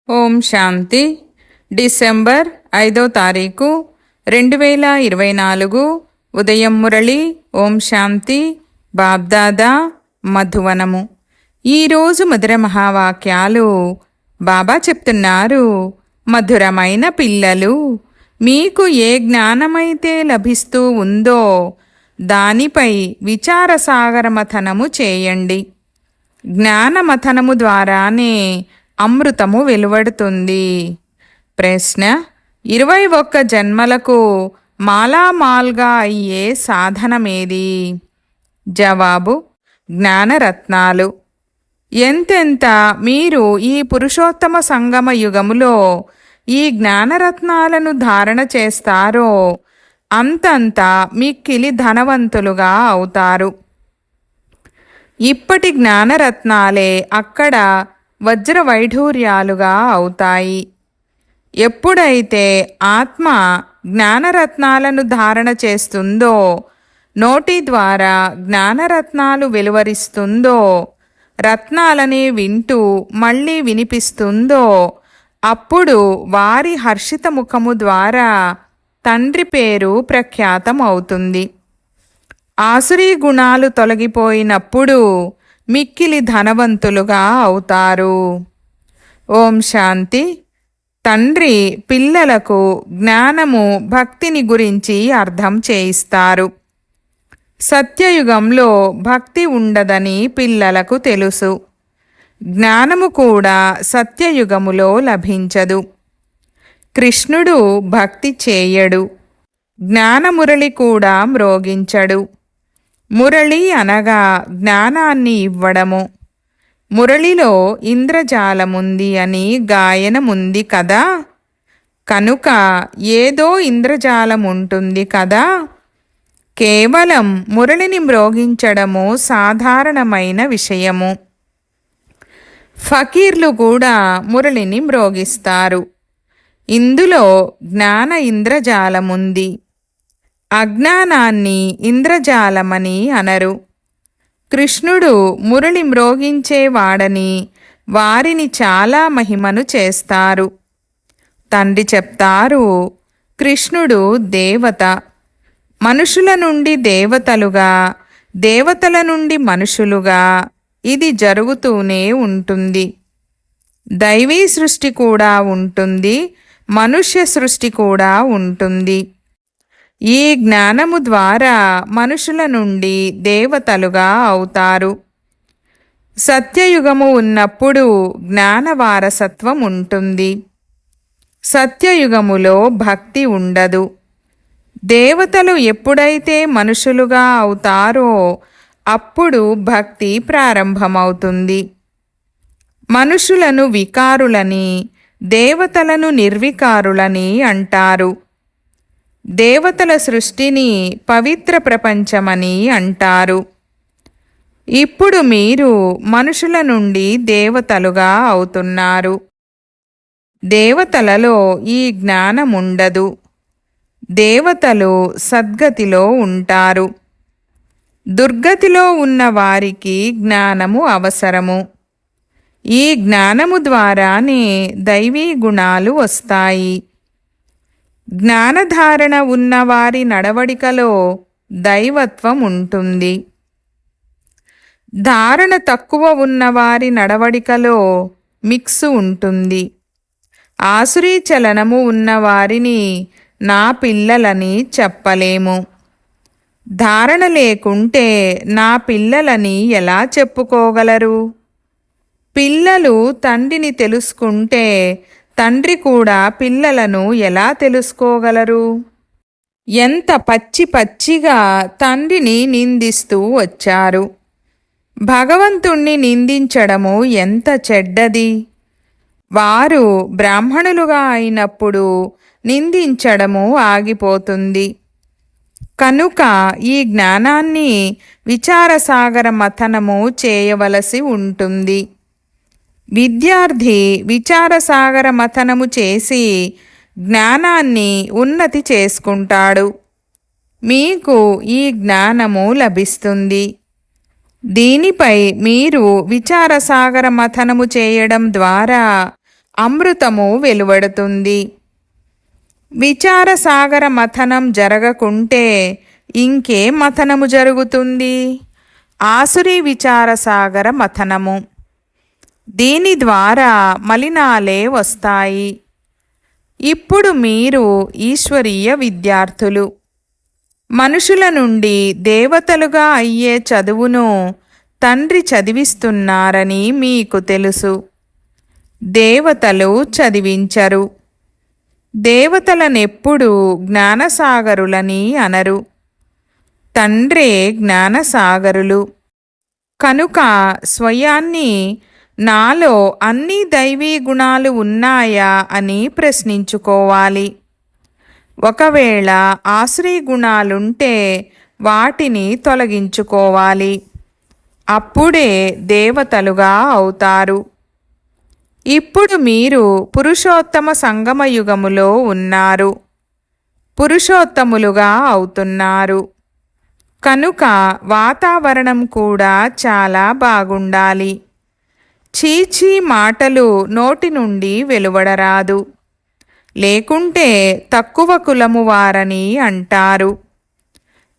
ఓం శాంతి. December 5వ తారీఖు 2024 ఉదయం మురళి. ఓం శాంతి. బాబ్దాదా మధువనము. ఈరోజు మధుర మహావాక్యాలు. బాబా చెప్తున్నారు, మధురమైన పిల్లలు, మీకు ఏ జ్ఞానమైతే లభిస్తూ ఉందో దానిపై విచారసాగరమథనము చేయండి. జ్ఞానమథనము ద్వారానే అమృతము వెలువడుతుంది. ప్రశ్న: 21 జన్మలకు మాలామాల్గా అయ్యే సాధనమేది? జవాబు: జ్ఞానరత్నాలు. ఎంతెంత మీరు ఈ పురుషోత్తమ సంగమ యుగములో ఈ జ్ఞానరత్నాలను ధారణ చేస్తారో అంతంత మిక్కిలి ధనవంతులుగా అవుతారు. ఇప్పటి జ్ఞానరత్నాలే అక్కడ వజ్ర వైఢూర్యాలుగా అవుతాయి. ఎప్పుడైతే ఆత్మ జ్ఞానరత్నాలను ధారణ చేస్తుందో, నోటి ద్వారా జ్ఞానరత్నాలు వెలువరిస్తుందో, రత్నాలని వింటూ మళ్ళీ వినిపిస్తుందో, అప్పుడు వారి హర్షిత ముఖము ద్వారా తండ్రి పేరు ప్రఖ్యాతం అవుతుంది. ఆసురీ గుణాలు తొలగిపోయినప్పుడు మిక్కిలి ధనవంతులుగా అవుతారు. ఓం శాంతి. తండ్రి పిల్లలకు జ్ఞానము, భక్తిని గురించి అర్థం చేయిస్తారు. సత్యయుగంలో భక్తి ఉండదని పిల్లలకు తెలుసు. జ్ఞానము కూడా సత్యయుగములో లభించదు. కృష్ణుడు భక్తి చేయడు. జ్ఞానమురళి కూడా మ్రోగించడు. మురళి అనగా జ్ఞానాన్ని ఇవ్వడము. మురళిలో ఇంద్రజాలముంది అని గాయనముంది కదా, కనుక ఏదో ఇంద్రజాలముంటుంది కదా. కేవలం మురళిని మ్రోగించడము సాధారణమైన విషయము. ఫకీర్లు కూడా మురళిని మ్రోగిస్తారు. ఇందులో జ్ఞాన ఇంద్రజాలముంది. అజ్ఞానాన్ని ఇంద్రజాలమని అనరు. కృష్ణుడు మురళి మ్రోగించేవాడని వారిని చాలా మహిమను చేస్తారు. తండ్రి చెప్తారు, కృష్ణుడు దేవత. మనుషుల నుండి దేవతలుగా, దేవతల నుండి మనుషులుగా ఇది జరుగుతూనే ఉంటుంది. దైవీ సృష్టి కూడా ఉంటుంది, మనుష్య సృష్టి కూడా ఉంటుంది. ఈ జ్ఞానము ద్వారా మనుషుల నుండి దేవతలుగా అవుతారు. సత్యయుగము ఉన్నప్పుడు జ్ఞాన వారసత్వం ఉంటుంది. సత్యయుగములో భక్తి ఉండదు. దేవతలు ఎప్పుడైతే మనుషులుగా అవుతారో అప్పుడు భక్తి ప్రారంభమవుతుంది. మనుషులను వికారులని, దేవతలను నిర్వికారులని అంటారు. దేవతల సృష్టిని పవిత్ర ప్రపంచమని అంటారు. ఇప్పుడు మీరు మనుషుల నుండి దేవతలుగా అవుతున్నారు. దేవతలలో ఈ జ్ఞానముండదు. దేవతలు సద్గతిలో ఉంటారు. దుర్గతిలో ఉన్న వారికి జ్ఞానము అవసరము. ఈ జ్ఞానము ద్వారానే దైవీ గుణాలు వస్తాయి. జ్ఞానధారణ ఉన్నవారి నడవడికలో దైవత్వం ఉంటుంది. ధారణ తక్కువ ఉన్నవారి నడవడికలో మిక్సు ఉంటుంది. ఆసురీ చలనము ఉన్నవారిని నా పిల్లలని చెప్పలేము. ధారణ లేకుంటే నా పిల్లలని ఎలా చెప్పుకోగలరు? పిల్లలు తండ్రిని తెలుసుకుంటే తండ్రి కూడా పిల్లలను ఎలా తెలుసుకోగలరు? ఎంత పచ్చిగా తండ్రిని నిందిస్తూ వచ్చారు. భగవంతుణ్ణి నిందించడము ఎంత చెడ్డది. వారు బ్రాహ్మణులుగా అయినప్పుడు నిందించడము ఆగిపోతుంది. కనుక ఈ జ్ఞానాన్ని విచారసాగర మథనము చేయవలసి ఉంటుంది. విద్యార్థి విచారసాగర మథనము చేసి జ్ఞానాన్ని ఉన్నతి చేసుకుంటాడు. మీకు ఈ జ్ఞానము లభిస్తుంది. దీనిపై మీరు విచారసాగర మథనము చేయడం ద్వారా అమృతము వెలువడుతుంది. విచారసాగర మథనం జరగకుంటే ఇంకే మథనము జరుగుతుంది? ఆసురీ విచారసాగర మథనము. దీని ద్వారా మలినాలే వస్తాయి. ఇప్పుడు మీరు ఈశ్వరీయ విద్యార్థులు. మనుషుల నుండి దేవతలుగా అయ్యే చదువును తండ్రి చదివిస్తున్నారని మీకు తెలుసు. దేవతలు చదివించరు. దేవతలనెప్పుడూ జ్ఞానసాగరులని అనరు. తండ్రే జ్ఞానసాగరులు. కనుక స్వయాన్ని నాలో అన్ని దైవీ గుణాలు ఉన్నాయా అని ప్రశ్నించుకోవాలి. ఒకవేళ ఆశ్రీ గుణాలుంటే వాటిని తొలగించుకోవాలి. అప్పుడే దేవతలుగా అవుతారు. ఇప్పుడు మీరు పురుషోత్తమ సంగమయుగములో ఉన్నారు. పురుషోత్తములుగా అవుతున్నారు. కనుక వాతావరణం కూడా చాలా బాగుండాలి. చీచీ మాటలు నోటి నుండి వెలువడరాదు. లేకుంటే తక్కువ కులము వారని అంటారు.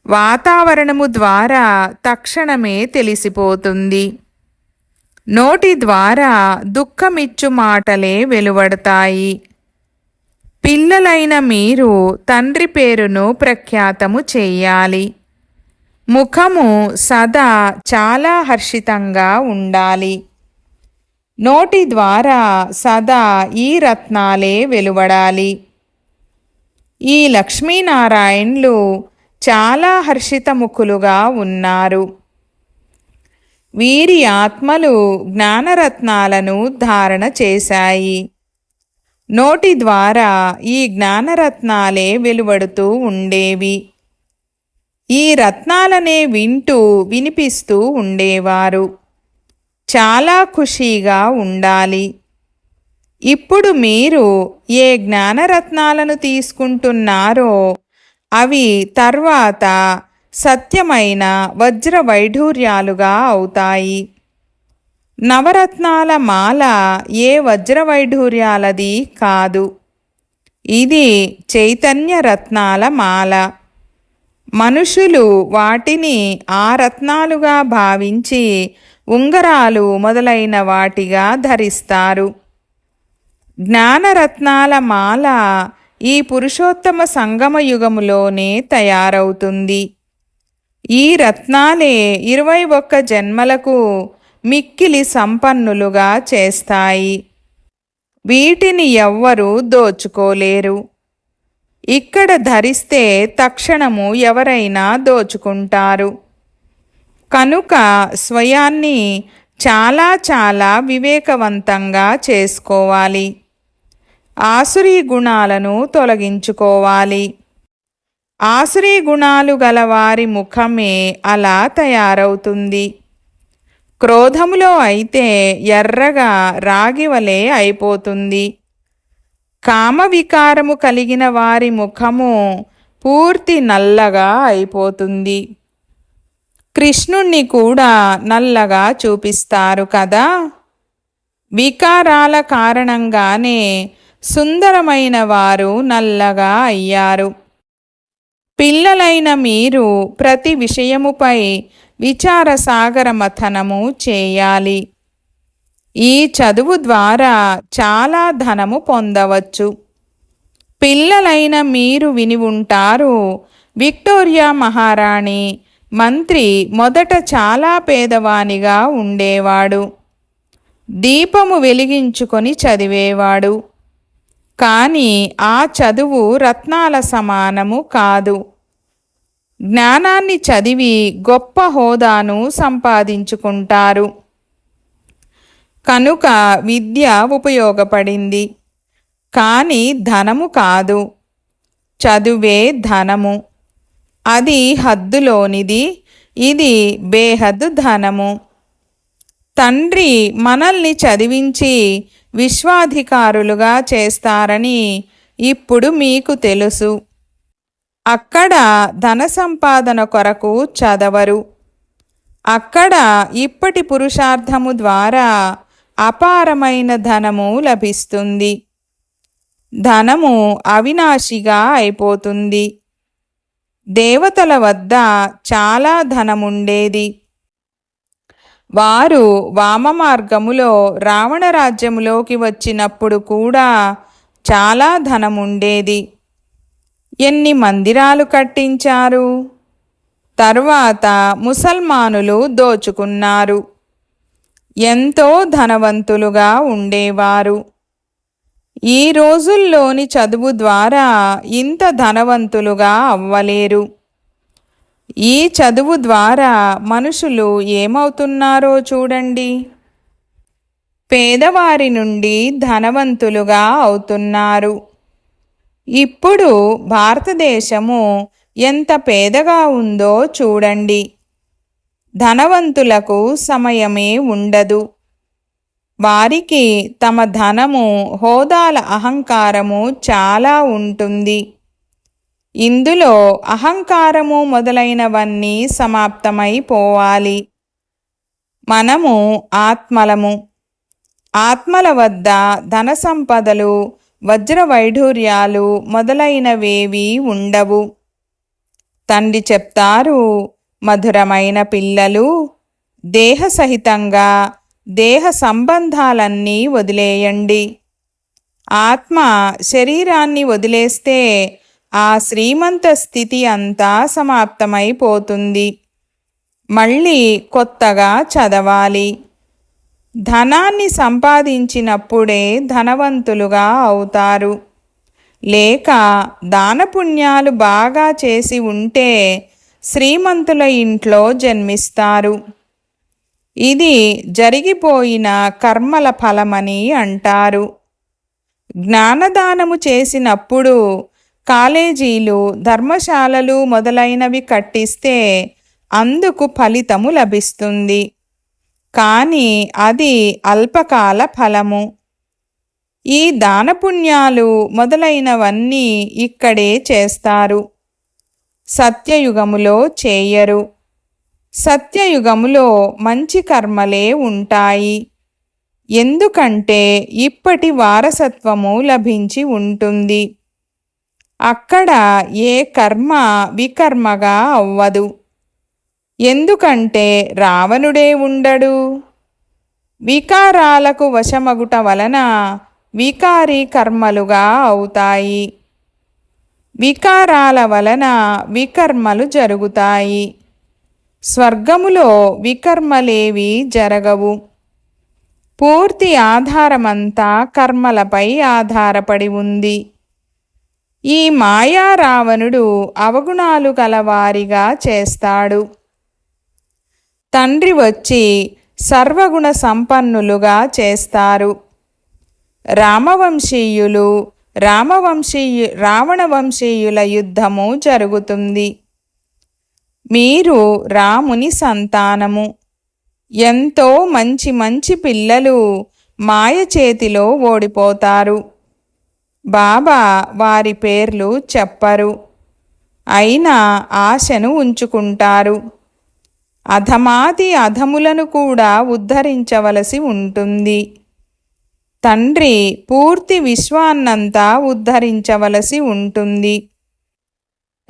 వాతావరణము ద్వారా తక్షణమే తెలిసిపోతుంది. నోటి ద్వారా దుఃఖమిచ్చు మాటలే వెలువడతాయి. పిల్లలైన మీరు తండ్రి పేరును ప్రఖ్యాతము చెయ్యాలి. ముఖము సదా చాలా హర్షితంగా ఉండాలి. నోటి ద్వారా సదా ఈ రత్నాలే వెలువడాలి. ఈ లక్ష్మీనారాయణులు చాలా హర్షితముఖులుగా ఉన్నారు. వీరి ఆత్మలు జ్ఞానరత్నాలను ధారణ చేశాయి. నోటి ద్వారా ఈ జ్ఞానరత్నాలే వెలువడుతూ ఉండేవి. ఈ రత్నాలనే వింటూ వినిపిస్తూ ఉండేవారు. చాలా ఖుషీగా ఉండాలి. ఇప్పుడు మీరు ఏ జ్ఞానరత్నాలను తీసుకుంటున్నారో అవి తర్వాత సత్యమైన వజ్ర వైఢూర్యాలుగా అవుతాయి. నవరత్నాల మాల ఏ వజ్ర వైఢూర్యాలది కాదు. ఇది చైతన్య రత్నాల మాల. మనుషులు వాటిని ఆ రత్నాలుగా భావించి ఉంగరాలు మొదలైన వాటిగా ధరిస్తారు. జ్ఞానరత్నాల మాల ఈ పురుషోత్తమ సంగమయుగములోనే తయారవుతుంది. ఈ రత్నాలే 21 జన్మలకు మిక్కిలి సంపన్నులుగా చేస్తాయి. వీటిని ఎవ్వరూ దోచుకోలేరు. ఇక్కడ ధరిస్తే తక్షణము ఎవరైనా దోచుకుంటారు. కనుక స్వయాన్ని చాలా చాలా వివేకవంతంగా చేసుకోవాలి. ఆసురీ గుణాలను తొలగించుకోవాలి. ఆసురీ గుణాలు గలవారి ముఖమే అలా తయారవుతుంది. క్రోధములో అయితే ఎర్రగా రాగివలే అయిపోతుంది. కామవికారము కలిగిన వారి ముఖము పూర్తి నల్లగా అయిపోతుంది. కృష్ణుణ్ణి కూడా నల్లగా చూపిస్తారు కదా. వికారాల కారణంగానే సుందరమైన వారు నల్లగా అయ్యారు. పిల్లలైన మీరు ప్రతి విషయముపై విచారసాగర మథనము చేయాలి. ఈ చదువు ద్వారా చాలా ధనము పొందవచ్చు. పిల్లలైన మీరు విని ఉంటారు, విక్టోరియా మహారాణి మంత్రి మొదట చాలా పేదవానిగా ఉండేవాడు. దీపము వెలిగించుకొని చదివేవాడు. కానీ ఆ చదువు రత్నాల సమానము కాదు. జ్ఞానాన్ని చదివి గొప్ప హోదాను సంపాదించుకుంటారు. కనుక విద్య ఉపయోగపడింది. కానీ ధనము కాదు. చదువే ధనము. అది హద్దులోనిది, ఇది బేహద్దు ధనము. తండ్రి మనల్ని చదివించి విశ్వాధికారులుగా చేస్తారని ఇప్పుడు మీకు తెలుసు. అక్కడ ధన సంపాదన కొరకు చదవరు. అక్కడ ఇప్పటి పురుషార్థము ద్వారా అపారమైన ధనము లభిస్తుంది. ధనము అవినాశిగా అయిపోతుంది. దేవతల వద్ద చాలా ధనముండేది. వారు వామమార్గములో రావణ రాజ్యములోకి వచ్చినప్పుడు కూడా చాలా ధనముండేది. ఎన్ని మందిరాలు కట్టించారు. తరువాత ముసల్మానులు దోచుకున్నారు. ఎంతో ధనవంతులుగా ఉండేవారు. ఈ రోజుల్లోని చదువు ద్వారా ఇంత ధనవంతులుగా అవ్వలేరు. ఈ చదువు ద్వారా మనుషులు ఏమవుతున్నారో చూడండి. పేదవారి నుండి ధనవంతులుగా అవుతున్నారు. ఇప్పుడు భారతదేశము ఎంత పేదగా ఉందో చూడండి. ధనవంతులకు సమయమే ఉండదు. వారికి తమ ధనము, హోదాల అహంకారము చాలా ఉంటుంది. ఇందులో అహంకారము మొదలైనవన్నీ సమాప్తమైపోవాలి. మనము ఆత్మలము. ఆత్మల వద్ద ధన సంపదలు, వజ్రవైఢూర్యాలు మొదలైనవేవీ ఉండవు. తండ్రి చెప్తారు, మధురమైన పిల్లలు, దేహసహితంగా దేహ సంబంధాలన్నీ వదిలేయండి. ఆత్మ శరీరాన్ని వదిలేస్తే ఆ శ్రీమంత స్థితి అంతా సమాప్తమైపోతుంది. మళ్ళీ కొత్తగా చదవాలి. ధనాన్ని సంపాదించినప్పుడే ధనవంతులుగా అవుతారు. లేక దానపుణ్యాలు బాగా చేసి ఉంటే శ్రీమంతుల ఇంట్లో జన్మిస్తారు. ఇది జరిగిపోయిన కర్మల ఫలమని అంటారు. జ్ఞానదానము చేసినప్పుడు కాలేజీలు, ధర్మశాలలు మొదలైనవి కట్టిస్తే అందుకు ఫలితము లభిస్తుంది. కానీ అది అల్పకాల ఫలము. ఈ దానపుణ్యాలు మొదలైనవన్నీ ఇక్కడే చేస్తారు. సత్యయుగములో చేయరు. సత్యయుగములో మంచి కర్మలే ఉంటాయి. ఎందుకంటే ఇప్పటి వారసత్వము లభించి ఉంటుంది. అక్కడ ఏ కర్మ వికర్మగా అవ్వదు. ఎందుకంటే రావణుడే ఉండడు. వికారాలకు వశమగుట వలన వికారీ కర్మలుగా అవుతాయి. వికారాల వలన వికర్మలు జరుగుతాయి. స్వర్గములో వికర్మలేవి జరగవు. పూర్తి ఆధారమంతా కర్మలపై ఆధారపడి ఉంది. ఈ మాయా రావణుడు అవగుణాలు గలవారిగా చేస్తాడు. తండ్రి వచ్చి సర్వగుణ సంపన్నులుగా చేస్తారు. రావణవంశీయుల యుద్ధము జరుగుతుంది. మీరు రాముని సంతానము. ఎంతో మంచి మంచి పిల్లలు మాయ చేతిలో ఓడిపోతారు. బాబా వారి పేర్లు చెప్పరు. అయినా ఆశను ఉంచుకుంటారు. అధమాది అధములను కూడా ఉద్ధరించవలసి ఉంటుంది. తండ్రి పూర్తి విశ్వాన్నంతా ఉద్ధరించవలసి ఉంటుంది.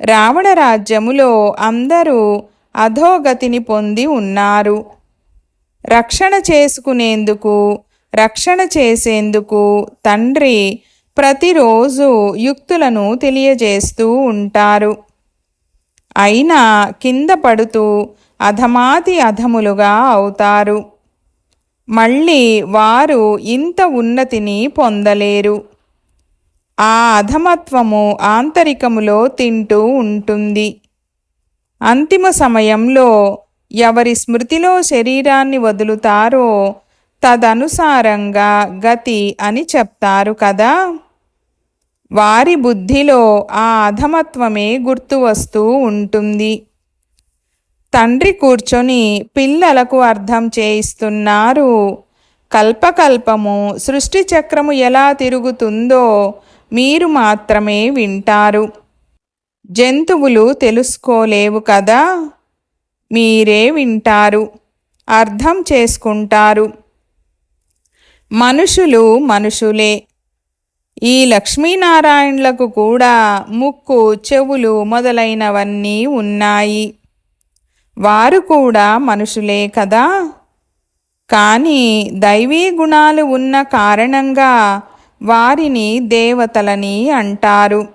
రావణ రాజ్యములో అందరూ అధోగతిని పొంది ఉన్నారు. రక్షణ చేసుకునేందుకు, రక్షణ చేసేందుకు తండ్రి ప్రతిరోజు యుక్తులను తెలియజేస్తూ ఉంటారు. అయినా కింద పడుతూ అధమాతి అధములుగా అవుతారు. మళ్ళీ వారు ఇంత ఉన్నతిని పొందలేరు. ఆ అధమత్వము ఆంతరికములో తింటూ ఉంటుంది. అంతిమ సమయంలో ఎవరి స్మృతిలో శరీరాన్ని వదులుతారో తదనుసారంగా గతి అని చెప్తారు కదా. వారి బుద్ధిలో ఆ అధమత్వమే గుర్తు వస్తూ ఉంటుంది. తండ్రి కూర్చొని పిల్లలకు అర్థం చేయిస్తున్నారు. కల్పకల్పము సృష్టి చక్రము ఎలా తిరుగుతుందో మీరు మాత్రమే వింటారు. జంతువులు తెలుసుకోలేవు కదా. మీరే వింటారు, అర్థం చేసుకుంటారు. మనుషులు మనుషులే. ఈ లక్ష్మీనారాయణులకు కూడా ముక్కు, చెవులు మొదలైనవన్నీ ఉన్నాయి. వారు కూడా మనుషులే కదా. కానీ దైవీ గుణాలు ఉన్న కారణంగా వారిని దేవతలని అంటారు.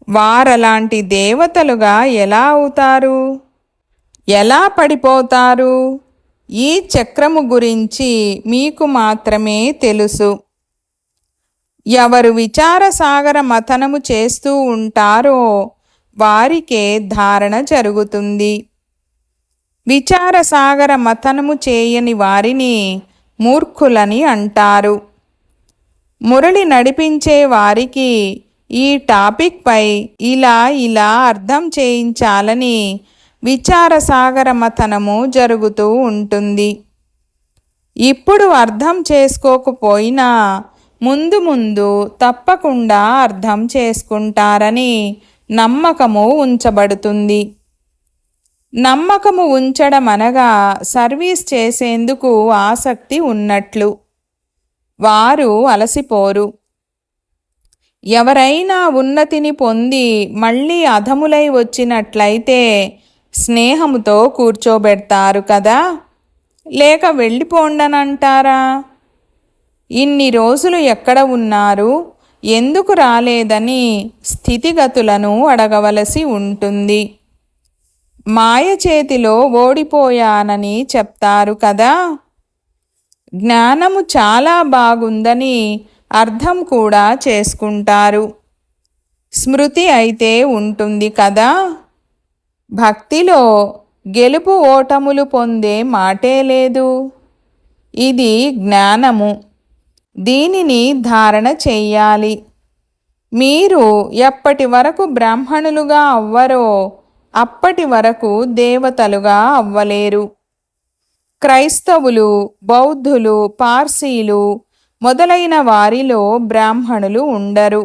వారలాంటి దేవతలుగా ఎలా అవుతారు? ఎలా పడిపోతారు? ఈ చక్రము గురించి మీకు మాత్రమే తెలుసు. ఎవరు విచారసాగర మథనము చేస్తూ ఉంటారో వారికే ధారణ జరుగుతుంది. విచారసాగర మథనము చేయని వారిని మూర్ఖులని అంటారు. మురళి నడిపించే వారికి ఈ టాపిక్పై ఇలా ఇలా అర్థం చేయించాలని విచారసాగర మథనము జరుగుతూ ఉంటుంది. ఇప్పుడు అర్థం చేసుకోకపోయినా ముందు ముందు తప్పకుండా అర్థం చేసుకుంటారని నమ్మకము ఉంచబడుతుంది. నమ్మకము ఉంచడం అనగా సర్వీస్ చేసేందుకు ఆసక్తి ఉన్నట్లు. వారు అలసిపోరు. ఎవరైనా ఉన్నతిని పొంది మళ్ళీ అధములై వచ్చినట్లయితే స్నేహముతో కూర్చోబెడతారు కదా, లేక వెళ్ళిపోండనంటారా? ఇన్ని రోజులు ఎక్కడ ఉన్నారు, ఎందుకు రాలేదని స్థితిగతులను అడగవలసి ఉంటుంది. మాయ చేతిలో ఓడిపోయానని చెప్తారు కదా. జ్ఞానము చాలా బాగుందని అర్థం కూడా చేసుకుంటారు. స్మృతి అయితే ఉంటుంది కదా. భక్తిలో గెలుపు ఓటములు పొందే మాటే లేదు. ఇది జ్ఞానము. దీనిని ధారణ చెయ్యాలి. మీరు ఎప్పటి వరకు బ్రాహ్మణులుగా అవ్వరో అప్పటి వరకు దేవతలుగా అవ్వలేరు. క్రైస్తవులు, బౌద్ధులు, పార్సీలు మొదలైన వారిలో బ్రాహ్మణులు ఉండరు.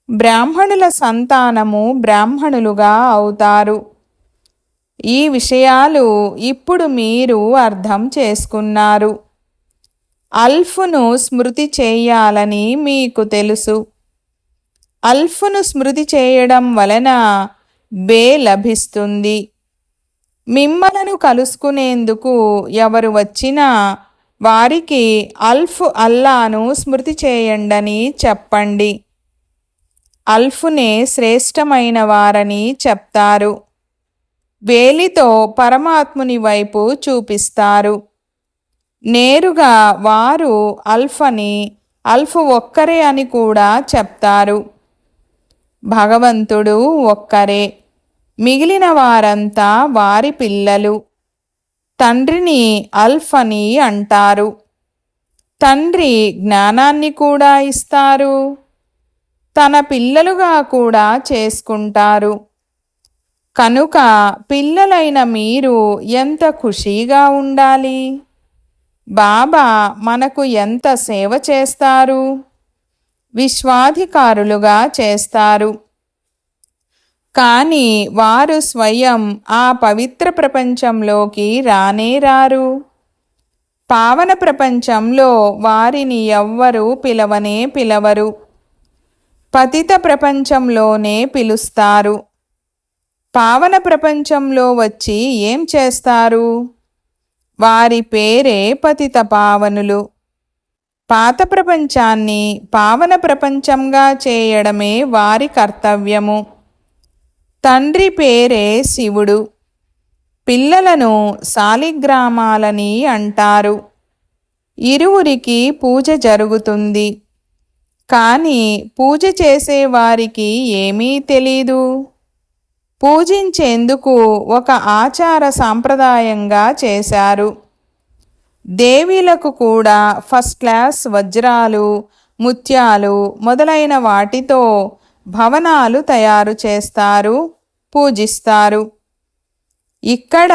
బ్రాహ్మణుల సంతానము బ్రాహ్మణులుగా అవుతారు. ఈ విషయాలు ఇప్పుడు మీరు అర్థం చేసుకున్నారు. అల్ఫ్ను స్మృతి చేయాలని మీకు తెలుసు. అల్ఫ్ను స్మృతి చేయడం వలన బే లభిస్తుంది. మిమ్మలను కలుసుకునేందుకు ఎవరు వచ్చినా వారికి అల్ఫ్ అల్లాను స్మృతి చేయండని చెప్పండి. అల్ఫ్నే శ్రేష్టమైన వారని చెప్తారు. వేలితో పరమాత్ముని వైపు చూపిస్తారు. నేరుగా వారు అల్ఫ్ అని, అల్ఫ్ ఒక్కరే అని కూడా చెప్తారు. భగవంతుడు ఒక్కరే. మిగిలిన వారంతా వారి పిల్లలు. తండ్రిని అల్ఫ్ అని అంటారు. తండ్రి జ్ఞానాన్ని కూడా ఇస్తారు. తన పిల్లలుగా కూడా చేసుకుంటారు. కనుక పిల్లలైన మీరు ఎంత ఖుషీగా ఉండాలి. బాబా మనకు ఎంత సేవ చేస్తారు. విశ్వాధికారులుగా చేస్తారు. కానీ వారు స్వయం ఆ పవిత్ర ప్రపంచంలోకి రానే రారు. పావన ప్రపంచంలో వారిని ఎవ్వరూ పిలవనే పిలవరు. పతిత ప్రపంచంలోనే పిలుస్తారు. పావన ప్రపంచంలో వచ్చి ఏం చేస్తారు? వారి పేరే పతిత పావనులు. పాత ప్రపంచాన్ని పావన ప్రపంచంగా చేయడమే వారి కర్తవ్యము. తండ్రి పేరే శివుడు. పిల్లలను శాలిగ్రామాలని అంటారు. ఇరువురికి పూజ జరుగుతుంది. కానీ పూజ చేసేవారికి ఏమీ తెలీదు. పూజించేందుకు ఒక ఆచార సాంప్రదాయంగా చేశారు. దేవీలకు కూడా ఫస్ట్ క్లాస్ వజ్రాలు, ముత్యాలు మొదలైన వాటితో భవనాలు తయారు చేస్తారు, పూజిస్తారు. ఇక్కడ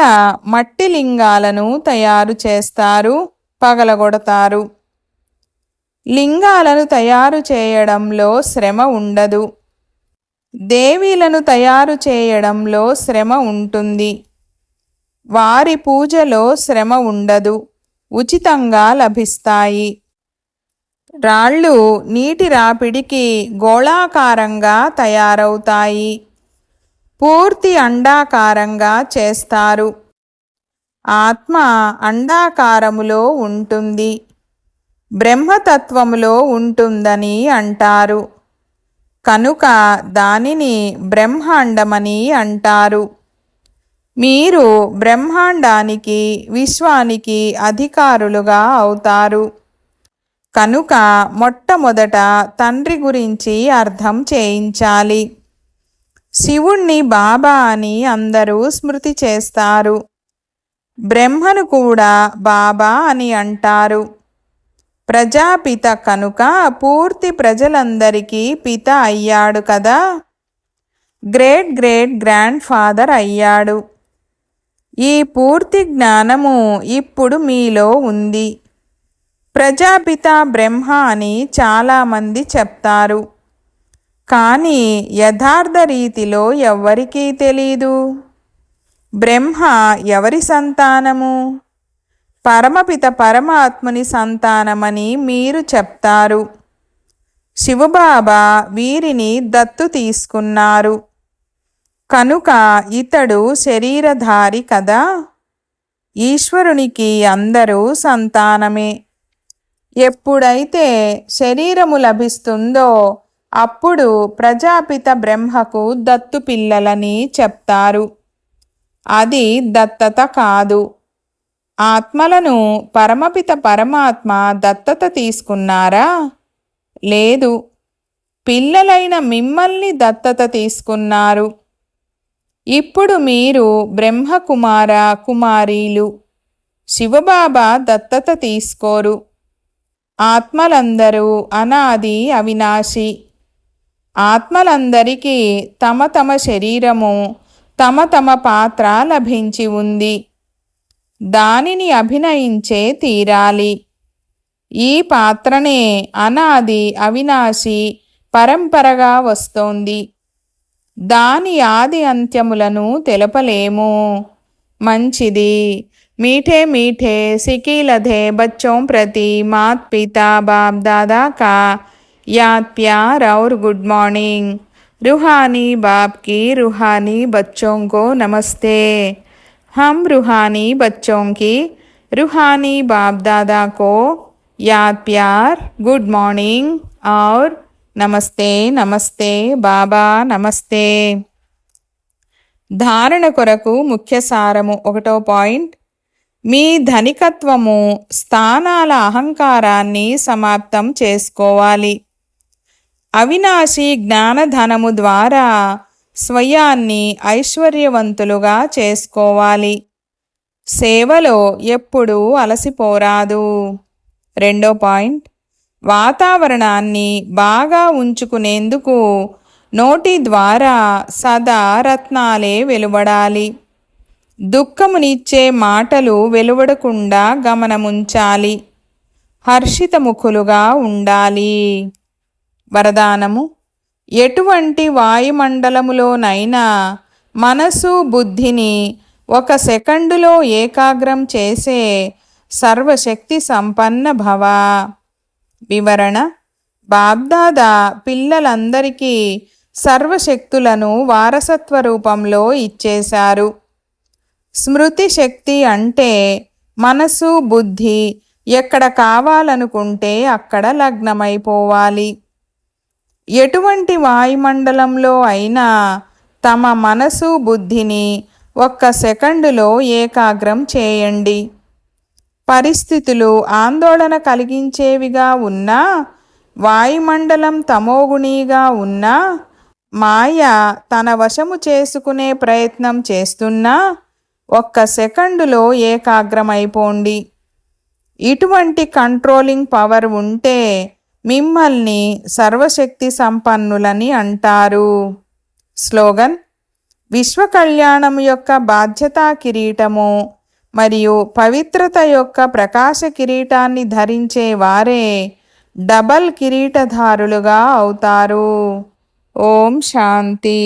మట్టి లింగాలను తయారు చేస్తారు, పగలగొడతారు. లింగాలను తయారు చేయడంలో శ్రమ ఉండదు. దేవీలను తయారు చేయడంలో శ్రమ ఉంటుంది. వారి పూజలో శ్రమ ఉండదు. ఉచితంగా లభిస్తాయి. రాళ్ళు నీటి రాపిడికి గోళాకారంగా తయారవుతాయి. పూర్తి అండాకారంగా చేస్తారు. ఆత్మ అండాకారములో ఉంటుంది, బ్రహ్మతత్వములో ఉంటుందని అంటారు. కనుక దానిని బ్రహ్మాండమని అంటారు. మీరు బ్రహ్మాండానికి, విశ్వానికి అధికారులుగా అవుతారు. కనుక మొట్టమొదట తండ్రి గురించి అర్థం చేయించాలి. శివుణ్ణి బాబా అని అందరూ స్మృతి చేస్తారు. బ్రహ్మను కూడా బాబా అని అంటారు. ప్రజాపిత కనుక పూర్తి ప్రజలందరికీ పిత అయ్యాడు కదా. గ్రేట్ గ్రేట్ గ్రాండ్ ఫాదర్ అయ్యాడు. ఈ పూర్తి జ్ఞానము ఇప్పుడు మీలో ఉంది. ప్రజాపిత బ్రహ్మ అని చాలామంది చెప్తారు, కానీ యథార్థ రీతిలో ఎవ్వరికీ తెలీదు. బ్రహ్మ ఎవరి సంతానము? పరమపిత పరమాత్ముని సంతానమని మీరు చెప్తారు. శివబాబా వీరిని దత్తు తీసుకున్నారు. కనుక ఇతడు శరీరధారి కదా. ఈశ్వరునికి అందరూ సంతానమే. ఎప్పుడైతే శరీరము లభిస్తుందో అప్పుడు ప్రజాపిత బ్రహ్మకు దత్తు పిల్లలని చెప్తారు. అది దత్తత కాదు. ఆత్మలను పరమపిత పరమాత్మ దత్తత తీసుకున్నారా? లేదు, పిల్లలైన మిమ్మల్ని దత్తత తీసుకున్నారు. ఇప్పుడు మీరు బ్రహ్మకుమార కుమారీలు. శివబాబా దత్తత తీసుకోరు. ఆత్మలందరూ అనాది అవినాశి. ఆత్మలందరికీ తమ తమ శరీరము, తమ తమ పాత్ర లభించి ఉంది. దానిని అభినయించే తీరాలి. ఈ పాత్రనే అనాది అవినాశి పరంపరగా వస్తోంది. దాని ఆది అంత్యములను తెలపలేము. మంచిది. मीठे मीठे सिकीलधे बच्चों प्रति मात पिता बाप दादा का याद प्यार और गुड मॉर्निंग। रूहानी बाप की रूहानी बच्चों को नमस्ते। हम रूहानी बच्चों की रूहानी बाप दादा को याद प्यार, गुड मॉर्निंग और नमस्ते नमस्ते बाबा नमस्ते। ధారణ కొరకు ముఖ్య సారము 1వ పాయింట్. మీ ధనికత్వము స్థానాల అహంకారాన్ని సమాప్తం చేసుకోవాలి. అవినాశి జ్ఞానధనము ద్వారా స్వయాన్ని ఐశ్వర్యవంతులుగా చేసుకోవాలి. సేవలో ఎప్పుడూ అలసిపోరాదు. 2వ పాయింట్. వాతావరణాన్ని బాగా ఉంచుకునేందుకు నోటి ద్వారా సదా రత్నాలే వెలువడాలి. దుఃఖమునిచ్చే మాటలు వెలువడకుండా గమనముంచాలి. హర్షితముఖులుగా ఉండాలి. వరదానము. ఎటువంటి వాయుమండలములోనైనా మనసు బుద్ధిని 1 సెకండులో ఏకాగ్రం చేసే సర్వశక్తి సంపన్న భవ. వివరణ. బాబ్దాదా పిల్లలందరికీ సర్వశక్తులను వారసత్వ రూపంలో ఇచ్చేశారు. స్మృతి శక్తి అంటే మనసు బుద్ధి ఎక్కడ కావాలనుకుంటే అక్కడ లగ్నమైపోవాలి. ఎటువంటి వాయుమండలంలో అయినా తమ మనసు బుద్ధిని 1 సెకండులో ఏకాగ్రం చేయండి. పరిస్థితులు ఆందోళన కలిగించేవిగా ఉన్నా, వాయుమండలం తమోగుణీగా ఉన్నా, మాయ తన వశము చేసుకునే ప్రయత్నం చేస్తున్నా 1 సెకండులో ఏకాగ్రమైపోండి. ఇటువంటి కంట్రోలింగ్ పవర్ ఉంటే మిమ్మల్ని సర్వశక్తి సంపన్నులని అంటారు. స్లోగన్. విశ్వ కళ్యాణం యొక్క బాధ్యతా కిరీటము మరియు పవిత్రత యొక్క ప్రకాశ కిరీటాన్ని ధరించే వారే డబల్ కిరీటధారులుగా అవుతారు. ఓం శాంతి.